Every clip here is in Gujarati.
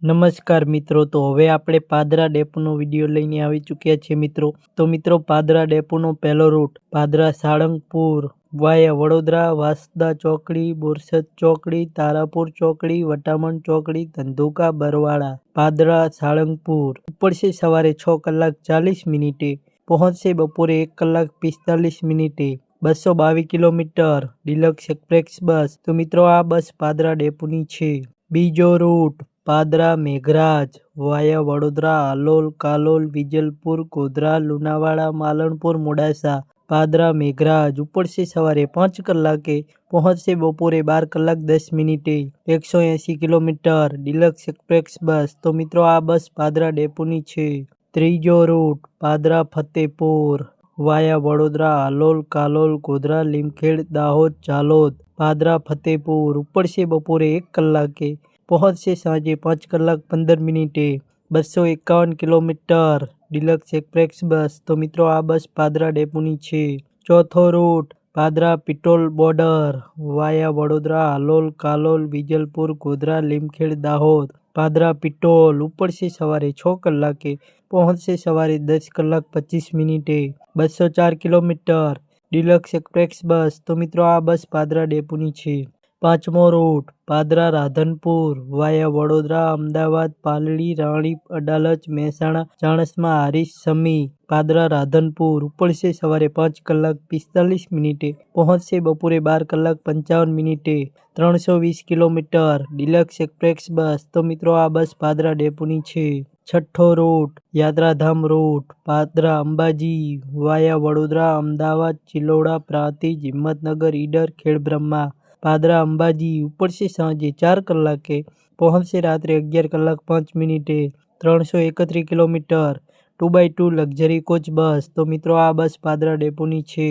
નમસ્કાર મિત્રો, તો હવે આપણે પાદરા ડેપોનો વિડીયો લઈને આવી ચૂક્યા છીએ મિત્રો. તો મિત્રો, પાદરા ડેપોનો પહેલો રૂટ પાદરા સાળંગપુર વાયા વડોદરા, વાંસદા ચોકડી, બોરસદ ચોકડી, તારાપુર ચોકડી, વટામણ ચોકડી, ધંધુકા, બરવાળા, પાદરા સાળંગપુર ઉપડશે સવારે 6 કલાક 40 મિનિટે, પહોંચશે બપોરે 1 કલાક 45 મિનિટે. 222 કિલોમીટર ડિલક્સ એક્સપ્રેસ બસ. તો મિત્રો, આ બસ પાદરા ડેપોની છે. બીજો રૂટ પાદરા મેઘરાજ વાયા વડોદરા, હાલોલ, કાલોલ, વિજલપુર, ગોધરા, લુણાવાડા, માલણપુર, મોડાસા, પાદરા મેઘરાજ ઉપડશે સવારે 5 કલાકે, પહોંચશે બપોરે 12 કલાક 10 મિનિટે. 180 કિલોમીટર ડિલક્સ એક્સપ્રેસ બસ. તો મિત્રો, આ બસ પાદરા ડેપોની છે. ત્રીજો રૂટ પાદરા ફતેપુર વાયા વડોદરા, હાલોલ, કાલોલ, ગોધરા, લીમખેડ, દાહોદ, ઝાલોદ, પાદરા ફતેપુર ઉપડશે બપોરે 1 કલાકે, પહોંચશે સાંજે 5 કલાક 15 મિનિટે. 251 કિલોમીટર ડિલક્સ એક્સપ્રેસ બસ. તો મિત્રો, આ બસ પાદરા ડેપોની છે. ચોથો રૂટ પાદરા પિટોલ બોર્ડર વાયા વડોદરા, હાલોલ, કાલોલ, વિજલપુર, ગોધરા, લીમખેડ, દાહોદ, પાદરા પિટોલ ઉપડશે સવારે 6 કલાકે, પહોંચશે સવારે 10 કલાક 25 મિનિટે. 204 કિલોમીટર ડિલક્સ એક્સપ્રેસ બસ. તો મિત્રો, આ બસ પાદરા ડેપોની છે. પાંચમો રૂટ પાદરા રાધનપુર વાયા વડોદરા, અમદાવાદ, પાલડી, રાણીપ, અડાલજ, મહેસાણા, ચાણસ્મા, હારીજ, સમી, પાદરા રાધનપુર ઉપડશે સવારે 5 કલાક 45 મિનિટે, પહોંચશે બપોરે 12 કલાક 55 મિનિટે. 320 કિલોમીટર ડિલક્સ એક્સપ્રેસ બસ. તો મિત્રો, આ બસ પાદરા ડેપોની છે. છઠ્ઠો રૂટ યાત્રાધામ રૂટ પાદરા અંબાજી વાયા વડોદરા, અમદાવાદ, ચિલોડા, પ્રાંતિજ, હિંમતનગર, ઈડર, ખેડબ્રહ્મા, પાદરા અંબાજી ઉપડશે સાંજે 4 કલાકે, પહોંચશે રાત્રે 11 કલાક 5 મિનિટે. 331 કિલોમીટર 2x2 લક્ઝરી કોચ બસ. તો મિત્રો, આ બસ પાદરા ડેપોની છે.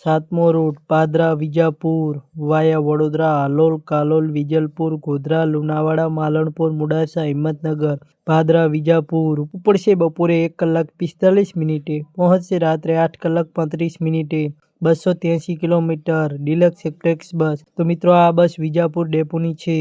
સાતમો રૂટ પાદરા વિજાપુર વાયા વડોદરા, હાલોલ, કાલોલ, વિજલપુર, ગોધરા, લુણાવાડા, માલણપુર, મોડાસા, હિંમતનગર, પાદરા વિજાપુર ઉપડશે બપોરે 1 કલાક 45 મિનિટે, પહોંચશે રાત્રે 8 કલાક 35 મિનિટે. 283 કિલોમીટર ડિલક્સ એક્સપ્રેસ બસ. તો મિત્રો, આ બસ વિજાપુર ડેપોની છે.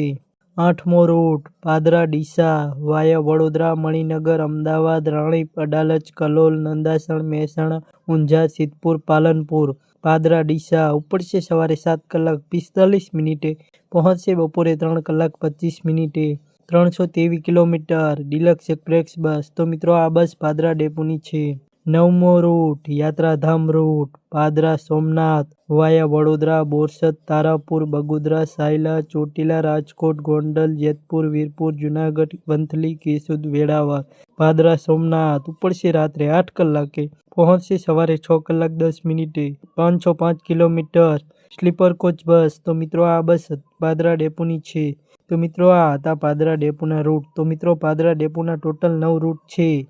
આઠમો રૂટ પાદરા ડીસા વાયા વડોદરા, મણિનગર, અમદાવાદ, રાણીપ, અડાલજ, કલોલ, નંદાસણ, મહેસાણા, ઊંઝા, સિદ્ધપુર, પાલનપુર, પાદરા ડીસા ઉપડશે સવારે 7 કલાક 45 મિનિટે, પહોંચશે બપોરે 3 કલાક 25 મિનિટે. 323 કિલોમીટર ડિલક્સ એક્સપ્રેસ બસ. તો મિત્રો, આ બસ પાદરા ડેપોની છે. નવમો રૂટ યાત્રાધામ રૂટ પાદરા સોમનાથ વાયા વડોદરા, બોરસદ, તારાપુર, બગોદરા, સાયલા, ચોટીલા, રાજકોટ, ગોંડલ, જેતપુર, વીરપુર, જુનાગઢ, વંથલી, કેશોદ, વેળાવળ, પાદરા સોમનાથ ઉપડશે રાત્રે 8 કલાકે, પહોંચશે સવારે 6 કલાક 10 મિનિટે. 505 કિલોમીટર સ્લીપર કોચ બસ. તો મિત્રો, આ બસ પાદરા ડેપોની છે. તો મિત્રો, આ હતા પાદરા ડેપોના રૂટ. તો મિત્રો, પાદરા ડેપોના ટોટલ 9 રૂટ છે.